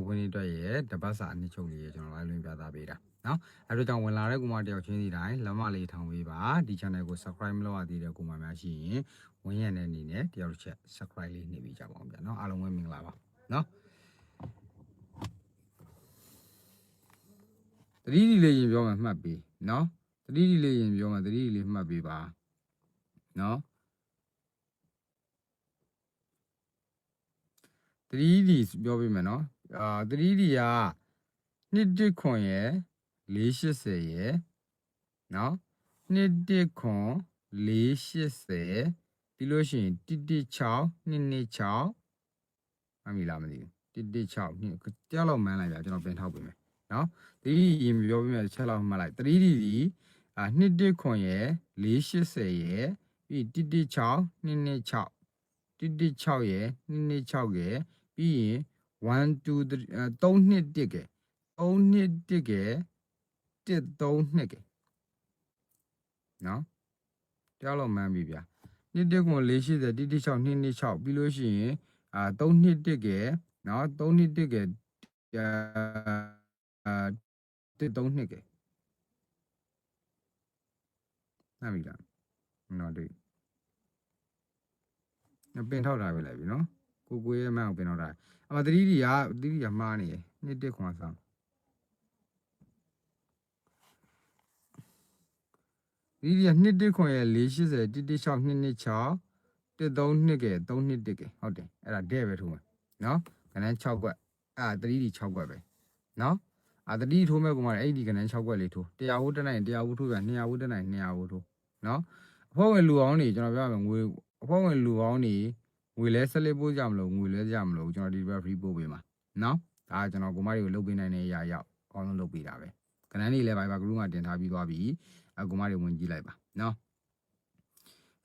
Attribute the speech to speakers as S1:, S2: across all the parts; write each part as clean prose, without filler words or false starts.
S1: ဝင်တွေရဲ့တပတ်စာအနှစ်ချုပ်လေးရဲ့ကျွန်တော် live လွှင့်ပြသပေးတာနော်အဲ့တော့ကြောင့်ဝင်လာတဲ့ကူမတယောက်ချင်းစီတိုင်းလက်မလေးထောင်ပေးပါဒီ channel ကို subscribe မလုပ်ရသေးတဲ့ကူမများရှိရင်ဝင်ရတဲ့အနေနဲ့တယောက်တစ်ချက် subscribe လေးနှိပ်ပေးကြပါအောင်ဗျာနော်အားလုံးပဲမင်္ဂလာပါနော်တတိတိလေးရင်ပြောမှမှတ်ပေးနော်တတိတိလေးရင်ပြောမှတတိတိလေးမှတ်ပေးပါနော်တတိတိပြောပေးမယ်နော်တတိတိက2ခွန်ရယ်480ရယ်နော်2ခွန်480ပြီးလို့ရှိရင်116 226မှတ်မိလားမသိဘူး116တရားလောက်မှန်းလိုက်ဗျာကျွန်တော်ပြန်ထောက်ပေးမယ်နော်တတိတိရင်ပြောပေးမယ်ချက်လောက်မှတ်လိုက်တတိတိဒီ2ခွန်ရယ်480ရယ်ပြီး116 226 116ရယ်226ရယ်ပြီးရင်1 2 3 2 1ကဲ3 2 1ကဲ1 3 2ကဲနော်တရားလောက်မှန်းပြီဗျာ1 1ခွန်480 116 226ပြီးလို့ရှိရင်3 2 1ကဲနော်3 2 1ကဲ1 3 2ကဲနားပြီလားနော်တွေ့ပင်ထောက်ထားပဲလိုက်ပြီနော်ကိုရဲ့မန်းကိုပင်ထောက်ထားအမသတိကမှားနေတယ်1 1ခွန်ဆောင်ဒီက2 1ခွန်ရဲ့480 116 226 1 3 2ကဲ3 2 1ကဲဟုတ်တယ်အဲ့ဒါတဲ့ပဲထိုးမယ်နော်ကနန်း6ကွက်သတိဒီ6ကွက်ပဲနော်သတိထိုးမဲ့ကောင်ကအဲ့ဒီကနန်း6ကွက်လေးထိုး100ဝတ်တက်နိုင်100ဝတ်ထိုးပြန်200ဝတ်တက်နိုင်200ဝတ်ထိုးနော်အဖွဲ့ဝင်လူအောင်နေကျွန်တော်ပြောရမယ်ငွေအဖွဲ့ဝင်လူအောင်နေငွေလဲဆက်လက်ပို့ကြမလို့ငွေလဲကြမလို့ကျွန်တော်ဒီဘက် free ပို့ပေးမှာနော်ဒါကျွန်တော်ကိုမတွေကိုလုပ်ပေးနိုင်တဲ့အရာရောက်အကောင်းဆုံးလုပ်ပေးတာပဲကနန်းလေးလည်း Viber group မှာတင်ထားပြီးသွားပြီကိုမတွေဝင်ကြည့်လိုက်ပါနော်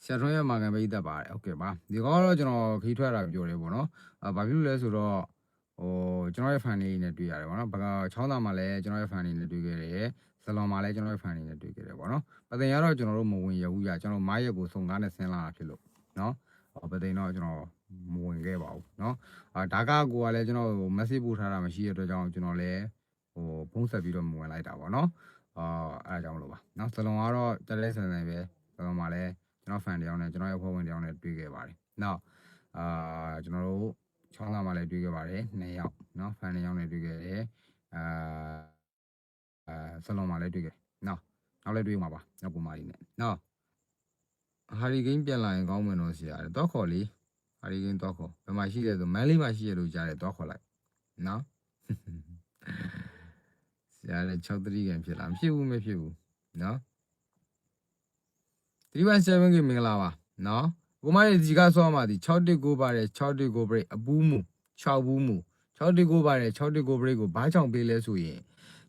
S1: ဆရာထွန်းရဲ့မာကန်ပိတ်သက်ပါတယ်ဟုတ်ကဲ့ပါဒီကတော့ကျွန်တော်ခီးထွက်တာပြောတယ်ပေါ့နော်ဘာဖြစ်လို့လဲဆိုတော့ကျွန်တော်ရဲ့ fan လေးနဲ့တွေ့ရတယ်ပေါ့နော်ဘာကချောင်းသားမှာလည်းကျွန်တော်ရဲ့ fan လေးနဲ့တွေ့ခဲ့တယ်ဇလွန်မှာလည်းကျွန်တော်ရဲ့ fan လေးနဲ့တွေ့ခဲ့တယ်ပေါ့နော်ပသိမ်ကတော့ကျွန်တော်တို့မဝင်ရဘူးကျွန်တော်မားရက်ကိုစုံကားနဲ့ဆင်းလာတာဖြစ်လို့နော်ပသိမ်တော့ကျွန်တော်မဝင်ခဲ့ပါဘူးနော်ဒါကကိုကလည်းကျွန်တော် message ပို့ထားတာမရှိတဲ့အတွက်ကြောင့်ကျွန်တော်လည်းဖုန်းဆက်ပြီးတော့မဝင်လိုက်တာပေါ့နော်အဲ့ဒါကြောင့်မလို့ပါနော်ဇလွန်ကတော့တလဲဆန်ဆန်ပဲဇလွန်မှာလည်းကျွန်တော် fan တယောက်နဲ့ကျွန်တော်ရဲ့အဖွဲ့ဝင်တယောက်နဲ့တွေ့ခဲ့ပါတယ်နောက်ကျွန်တော်တို့ချောင်းသားမှာလည်းတွေ့ခဲ့ပါတယ်2ယောက်နော် fan 2ယောက်နဲ့တွေ့ခဲ့တယ်ဇလွန်မှာလည်းတွေ့ခဲ့နော်နောက်လည်းတွေ့မှာပါနောက်ပုံမှန်လေးနဲ့နော်ဟာရီကိန်းပြန်လာရင်ကောင်းမယ်တော့ဆရာတော့ခေါ်လေဟာရီကိန်းတော့ခေါ်ဘယ်မှာရှိလဲဆိုမန်းလေးမှာရှိရလို့ကြားတယ်တော့ခေါ်လိုက်နော်ဆရာလည်း6 3ကန်ဖြစ်လာမဖြစ်ဘူးမဖြစ်ဘူးနော်317ကမင်္ဂလာပါနော်ကိုမရဲ့ဒီကဆောမှာဒီ619ပါတယ်619 break အပူးမှု6ဘူးမှု619ပါတယ်619 break ကိုဘာကြောင့်ပေးလဲဆိုရင်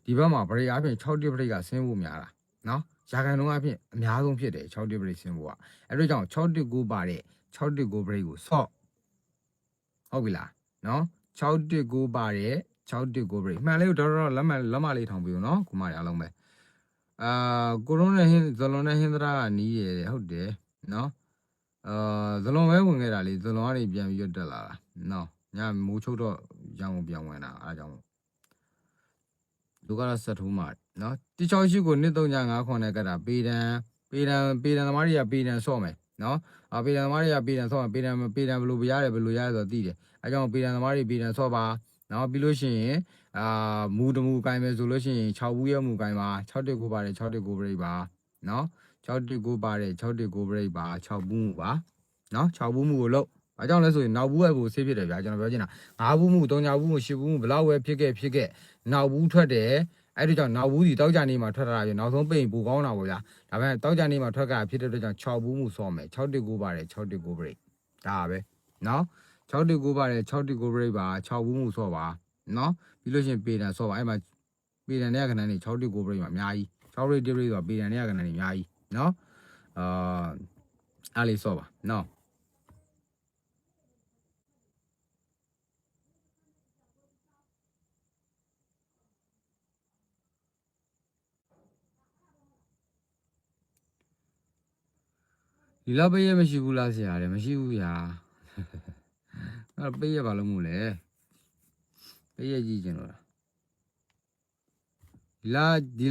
S1: ဒီဘက်မှာ break အပြင်6 break ကဆင်းဖို့များတာနော်ရာခိုင်နှုန်းအပြင်အများဆုံးဖြစ်တယ်6 break ဆင်းဖို့ကအဲ့တော့ကြောင့်619ပါတယ်619 break ကိုဆော့ဟုတ်ပြီလားနော်619ပါတယ်619 break မှန်လေးကိုတော့လက်မလေးထောင်ပြီးနော်ကိုမရအားလုံးပဲကိုရုံးနဲ့ဟင်းဇလွန်နဲ့ဟင်းသရာကနီးရယ်ဟုတ်တယ်နော်ဇလွန်ပဲဝင်ခဲ့တာလေဇလွန်ကနေပြန်ပြီးတက်လာတာနော်ညမိုးချုပ်တော့ရန်ကုန်ပြန်ဝင်တာအားကြောင့်လူကတော့ဆက်ထိုးမှာနော်168ကို2395ခွန်နဲ့ကတာပေတံသမားတွေကပေတံဆော့မယ်နော်ပေတံသမားတွေကပေတံဆော့မယ်ပေတံဘယ်လိုရရတယ်ဆိုတော့သိတယ်အဲကြောင့်ပေတံသမားတွေပေတံဆော့ပါနော်ပြီးလို့ရှိရင်မူတမူကိုင်မယ်ဆိုလို့ရှိရင်6ဘူးရဲ့မူကိုင်ပါ619ပါတယ်619 break ပါနော်619ပါတယ်619 break ပါ6ဘူးမူပါနော်6ဘူးမူကိုလို့ဘာကြောင့်လဲဆိုရင်နောက်ဘူးရဲ့ကိုဆေးဖြစ်တယ်ဗျာကျွန်တော်ပြောချင်တာ9ဘူးမူ3ဘူးမူ10ဘူးမူဘလောက်ပဲဖြစ်ခဲ့နောက်ဘူးထွက်တယ်အဲ့ဒီကြောင့်နောက်ဘူးဒီတောက်ကြနေမှာထွက်လာတာပြနောက်ဆုံးပိတ်ပူကောင်းတာပေါ့ဗျာဒါပေမဲ့တောက်ကြနေမှာထွက်ကြဖြစ်တဲ့အတွက်ကြောင့်6ဘူးမူဆော့မယ်619ပါတယ်619 break ဒါပဲနော်619ပါတယ်619 break ပါ6ဘူးမူဆော့ပါနော်ပြီးလို့ရှိရင်ပေတံဆော့ပါအဲ့မှာပေတံတဲ့ကဏ္ဍနေ619 break မှာအများကြီး6 break break ဆိုတော့ပေတံတဲ့ကဏ္ဍနေအများကြီးနော်အားလေးဆော့ပါနော်ဒီလောက်ပေးရမရှိဘူးလားဆရာလည်းမရှိဘူးဗျာအဲ့ပေးရပါလို့မို့လဲပ ပေးရကြည့်ကျွန်တော်ဒီ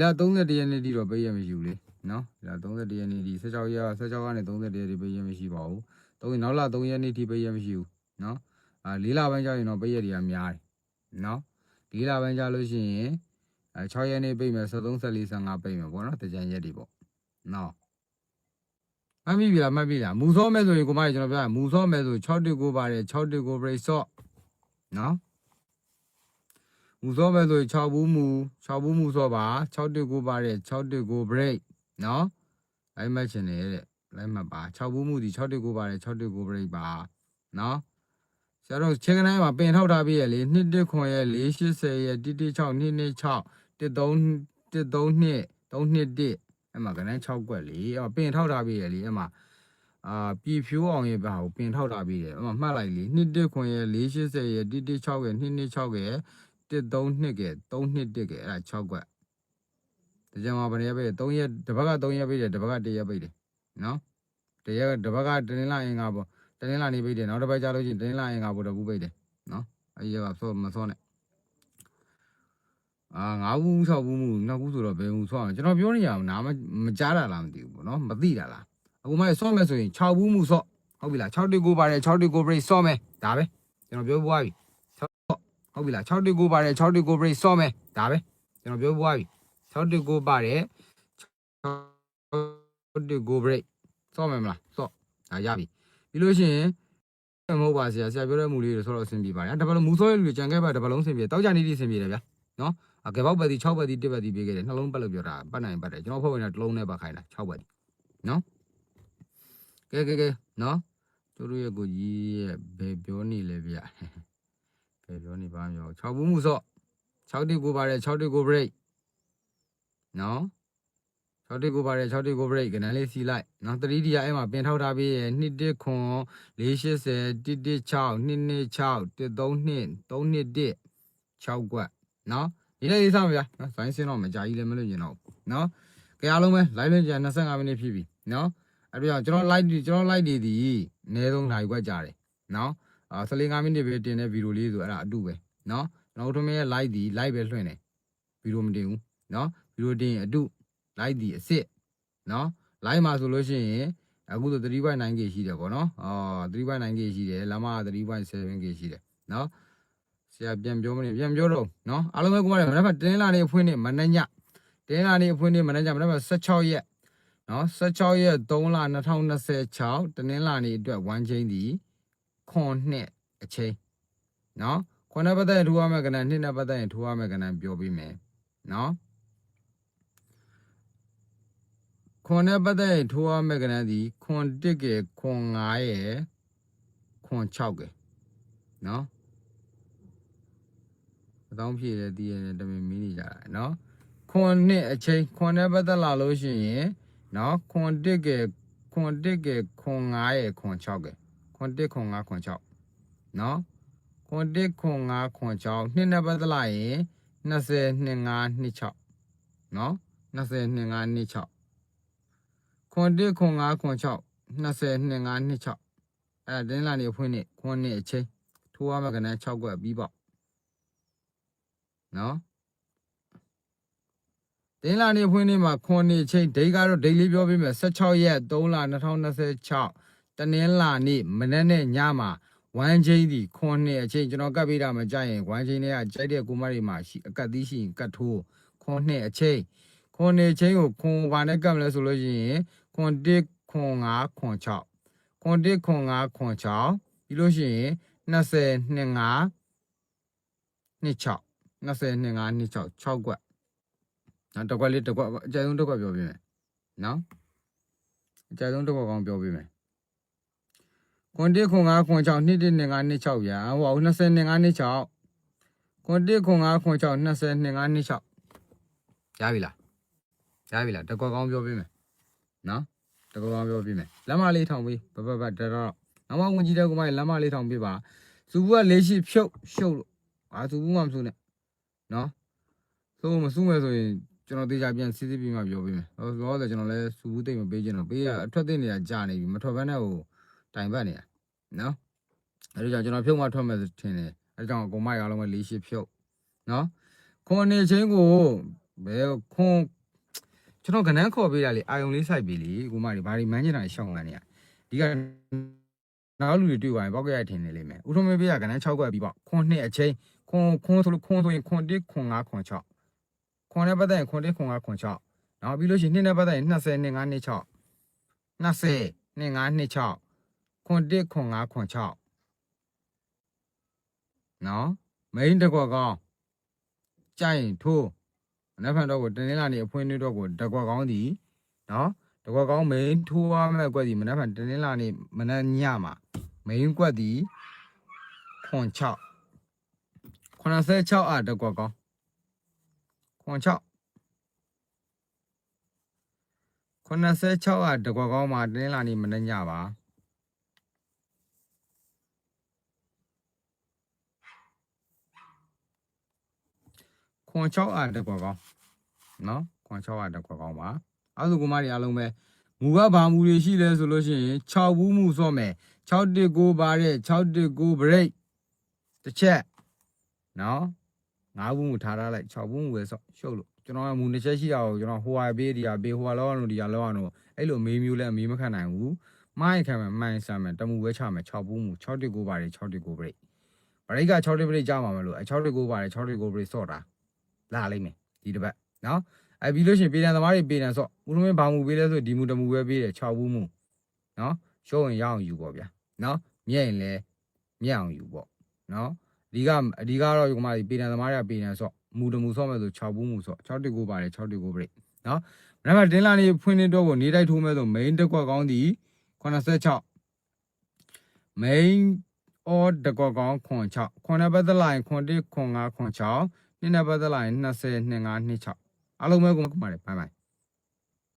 S1: လာ31ရက်နေ့တိတော့ပေးရမရှိဘူးလေနော်ဒီလာ31ရက်နေ့ဒီ16ရက်16ကနေ31ရက်ဒီပေးရမရှိပါဘူး3နောက်လာ3ရက်နေ့ထိပေးရမရှိဘူးနော်4လပိုင်းကျရင်တော့ပေးရတွေကများတယ်နော်4လပိုင်းကျလို့ရှိရင်6ရက်နေ့ပေးမယ်73 14 15ပေးမယ်ပေါ့နော်တကြံရက်တွေပေါ့နော်မှတ်ပြီလားမူစောမဲ့ဆိုရင်ကိုမကြီးကျွန်တော်ပြောမူစောမဲ့ဆို619ပါတယ်619 break ဆော့နော်မူစောမဲ့ဆို6ဘူးမူစောပါ619ပါတယ်619 break နော်လိုက်မှတ်ချင်တယ်တဲ့လိုက်မှတ်ပါ6ဘူးမူဒီ619ပါတယ်619 break ပါနော်ဆရာတို့ချင်းကနေမှာပင်ထောက်ထားပြီးရလေ219ရဲ့480ရဲ့116 226 132 321အဲ့မှာကနန်း6ကွက်လေပင်ထောက်ထားပြီးရလေအဲ့မှာပြည်ဖြိုးအောင်ရဲ့ဘာကိုပင်ထောက်ထားပြီးတယ်အဲ့မှာမှတ်လိုက်လေ219ရဲ့480ရဲ့116ရဲ့226ရဲ့132ကဲ321ကဲအဲ့ဒါ6ကွက်တကြံမှာဘယ်ရက်ပဲ3ရက်တစ်ပတ်က3ရက်ပဲတယ်တစ်ပတ်က1ရက်ပဲတယ်နော်တစ်ပတ်ကတနင်္လာအင်္ဂါပေါ့တနင်္လာနေ့ပဲတယ်နောက်တစ်ပတ်ကြာလို့ရှိရင်တနင်္လာအင်္ဂါပေါ့တပူပဲတယ်နော်အဲ့ဒီကဆောမဆောနဲ့9ဘူး6ဘူးမှု2ဘူးဆိုတော့ဘယ်မှုဆောအောင်ကျွန်တော်ပြောနေရအောင်နားမကြားတာလားမသိဘူးပေါ့နော်မသိတာလားအခုမှဆောမယ်ဆိုရင်6ဘူးမှုဆော့ဟုတ်ပြီလား619ပါတယ်619 break ဆော့မယ်ဒါပဲကျွန်တော်ပြောပွားပြီဟုတ်ပြီလား619ပါတယ်619 break ဆော့မယ်ဒါပဲကျွန်တော်ပြောပွားပြီ619ပါတယ်619 break ဆော့မယ်မလားဆော့ဒါရပြီပြီးလို့ရှိရင်မဟုတ်ပါဆရာပြောတဲ့မူလေးတွေဆော့တော့အဆင်ပြေပါတယ်ဒါဘလုံးမူဆော့ရလူကြံခဲ့ပါဒါဘလုံးအဆင်ပြေတောက်ကြနေတိအဆင်ပြေတယ်ဗျာနော်ကဲပေါက်ပတ်တီ6ပတ်တီ1ပတ်တီပေးခဲ့တယ်နှလုံးပတ်လို့ပြောတာပတ်နိုင်ပတ်တယ်ကျွန်တော်ဖွဲ့ဝင်တာတစ်လုံးနဲ့ပတ်ခိုင်းတာ6ပတ်တီနော်ကဲနော်ကျတို့ရဲ့ကိုကြီးရဲ့ဘယ်ပြောနေလဲဗျဘယ်ပြောနေပါမျိုး6ဘူးမှုစော့619ပါတယ်619 break နော်619ပါတယ်619 break ကနန်းလေးစီလိုက်နော်3D အဲ့မှာပင်ထောက်ထားပြီးရဲ့219 480 116 226 132 321 6ကွက်နော်ဒီလေးလေးစမ်းဗျာနော်ဇိုင်းစင်းတော့မကြာကြီးလည်းမလို့ကျင်တော့နော်ကြအားလုံးပဲ live လွှင့်ကြ25မိနစ်ဖြစ်ပြီနော်အဲ့တော့ကျွန်တော် live ဒီအနည်းဆုံးနိုင်ခွက်ကြတယ်နော်15မိနစ်ပဲတင်တဲ့ဗီဒီယိုလေးဆိုအဲ့ဒါအတူပဲနော်ကျွန်တော်တို့ရဲ့ live ဒီ live ပဲလွှင့်တယ်ဗီဒီယိုမတင်ဘူးနော်ဗီဒီယိုတင်အတူ live ဒီအစ်စ်နော် live မှာဆိုလို့ရှိရင်အခုဆို 3.9k ရှိတယ်ပေါ့နော်3.9k ရှိတယ်လမ်းမ 3.7k ရှိတယ်နော်ဆရာပြန်ပြောမနေပြန်ပြောတော့နော်အားလုံးပဲကိုမရမနက်ဖြန်တင်းလာနေအဖွင့်နေမနက်ညတင်းလာနေအဖွင့်နေမနက်ညမနက်ဖြန်16ရက်နော်16ရက်3လ2026တနင်္လာနေ့အတွက်1ချိန်ဒီခွန်နှစ်အချိန်နော်ခွန်နဲ့ပတ်သက်ရင်ထိုးရမယ်ကဏ္ဍနှစ်နဲ့ပတ်သက်ရင်ထိုးရမယ်ကဏ္ဍပြောပေးမယ်နော်ခွန်နဲ့ပတ်သက်ရင်ထိုးရမယ်ကဏ္ဍဒီခွန်1ကခွန်5ရယ်ခွန်6ကနော်အတောင်းဖြည့်တဲ့တည်ရတဲ့တမင်မီးနေကြတာနော်ခွန်နှစ်အချိန်ခွန်နဲ့ပတ်သက်လာလို့ရှိရင်နော်ခွန်1ကခွန်5ရယ်ခွန်6ကခွန်1ခွန်5ခွန်6နော်ခွန်1ခွန်5ခွန်6နှစ်နဲ့ပတ်သက်လာရင်20 25 26နော်20 25 26ခွန်1ခွန်5ခွန်6 20 25 26အဲ့တင်းလာနေဖွင့်နေခွန်နှစ်အချိန်ထိုးရမှာကဏ္ဍ6ကွက်ပြီးပေါ့နော်တင်းလာနေဖွင့်နေမှာခွန်နှစ်အချိန်ဒိတ်ကတော့ဒိတ်လေးပြောပေးမယ်16ရက်3လ2026တနင်္လာနေ့မနက်နဲ့ညမှာ1ချိန်ဒီခွန်နှစ်အချိန်ကျွန်တော်ကတ်ပေးတာမကြရင်1ချိန်နဲ့ကြိုက်တဲ့ကိုမတွေမှာရှိအကတ်သီးရှိရင်ကတ်ထိုးခွန်နှစ်အချိန်ခွန်နှစ်အချိန်ကိုခွန်ဘာနဲ့ကတ်မလဲဆိုလို့ရှိရင်ခွန်1ခွန်5ခွန်6ခွန်1ခွန်5ခွန်6ပြီးလို့ရှိရင်20 25 26 20 25 26 6ကွက်နော်တစ်ကွက်လေးတစ်ကွက်အကြိုက်ဆုံးတစ်ကွက်ပြောပေးမယ်နော်အကြိုက်ဆုံးတစ်ကွက်ကောင်းပြောပေးမယ်ခွန်1ခွန်5ခွန်6 2 1 5 2 6ဗျာဟို20 25 26ခွန်1ခွန်5ခွန်6 20 25 26ရပြီလားတစ်ကွက်ကောင်းပြောပေးမယ်နော်တစ်ကွက်ကောင်းပြောပေးမယ်လက်မလေးထောင်ပေးဘတော်နောက်မှဝင်ကြည့်တဲ့ကောင်မလက်မလေးထောင်ပေးပါစူဘူးကလေးရှိဖြုတ်ရှုပ်လို့စူဘူးမှမစူနဲ့နော်ဆိုမစူမဲ့ဆိုရင်ကျွန်တော်တေချာပြန်စစ်ပြီးမှပြောပေးမယ်တော့ဆိုကျွန်တော်လည်းစူဘူးတိတ်မပေးချင်တော့ပေးရအထွက်သိနေတာကြာနေပြီမထွက်ဘဲနဲ့ဟိုတိုင်ပတ်နေတာနော်အဲ့ဒါကြောင့်ကျွန်တော်ဖြုတ်မှထွက်မယ်ထင်တယ်အဲ့ဒါကြောင့်ကောင်မရအောင်လည်းလေးရှိဖြုတ် နော်ခွန်နေချင်းကိုဘယ်ခွန်ကျွန်တော်ကနန်းခေါ်ပေးတာလေအာယုံလေးစိုက်ပြီလေကိုမတွေဘာတွေမန်းနေတာရှောင်းလာနေရဒီကနောက်လူတွေတွေ့ပါရင်ပေါက်ကြရထင်နေလိမ့်မယ်ဥထုံးမေးပြရကနန်း6ခွက်ပြီးပေါ့ခွန်နှစ်အချင်းခွန်ဆိုလို့ခွန်ဆိုရင်ခွန်1ခွန်5ခွန်6ခွန်နဲ့ပတ်သက်ရင်ခွန်1ခွန်5ခွန်6နောက်ပြီးလို့ရှိရင်နှစ်နဲ့ပတ်သက်ရင်20နှစ်5နှစ်6 20နှစ်5နှစ်6ခွန်1ခွန်5ခွန်6နော်မိန်တကွက်ကောင်းကြိုင်ထိုးနဖန်တော့ကိုတင်းလာနေအဖွင့်နေတော့ကိုတကွက်ကောင်းသည်နော်တကွက်ကောင်းမိန်ထိုးရမဲ့ကွက်သည်မနဖန်တင်းလာနေမနညမှာမိန်ကွက်သည်ခွန်6 86တကွက်ကောင်းခွန်6 86တကွက်ကောင်းမှာတင်းလာနေမနညပါခွန်6တကွက်ကောင်းနော်ခွန်6တကွက်ကောင်းပါအဲ့ဒါကိုမတွေအားလုံးပဲမူကဘာမူတွေရှိလဲဆိုလို့ရှိရင်6ဘူးမူစော့မယ်619ပါတဲ့619 break တစ်ချက်နော်5ဘူးမူထားလိုက်6ဘူးမူပဲစော့ရှုပ်လို့ကျွန်တော်ကမူတစ်ချက်ရှိတာကိုကျွန်တော်ဟိုဟာပေးဒီဟာပေးဟိုဟာလောက်အောင်ဒီဟာလောက်အောင်အဲ့လိုမေးမျိုးလဲအမေးမခံနိုင်ဘူးမိုင်းခံမယ်မိုင်းဆမ်းမယ်တမူပဲချမယ်6ဘူးမူ619ပါတဲ့619 break break က6 break ကြားမှာမလို့619ပါတဲ့619 break စော့တာလာလိမ့်မယ်ဒီတစ်ပတ်နော်အဲ့ပြီးလို့ရှိရင်ပေတံသမားတွေပေတံစော့ဦးလုံးမင်းဘာမူပေးလဲဆိုဒီမူတမူပဲပေးတယ်6ဘူးမူနော်ရှုံးရင်ရအောင်ယူပေါ့ဗျာနော်မြဲ့ရင်လဲမြဲ့အောင်ယူပေါ့နော်အဓိကတော့ဒီကမှပေတံသမားတွေကပေတံစော့မူတမူစော့မဲ့ဆို6ဘူးမူစော့619ပါတယ်619 break နော်မနေ့ကတင်းလာနေဖွင့်နေတော့ကိုနေတိုက်ထိုးမဲ့ဆို main တစ်ကွက်ကောင်းသည်86 main or တစ်ကွက်ကောင်းခွန်6ခွန်နဲ့ပတ်သက်လာရင်ခွန်1ခွန်5ခွန်6နှစ်နဲ့ပတ်သက်လာရင်20 25 26အားလုံးပဲကိုမှပါတယ်ဘိုင်ဘိုင်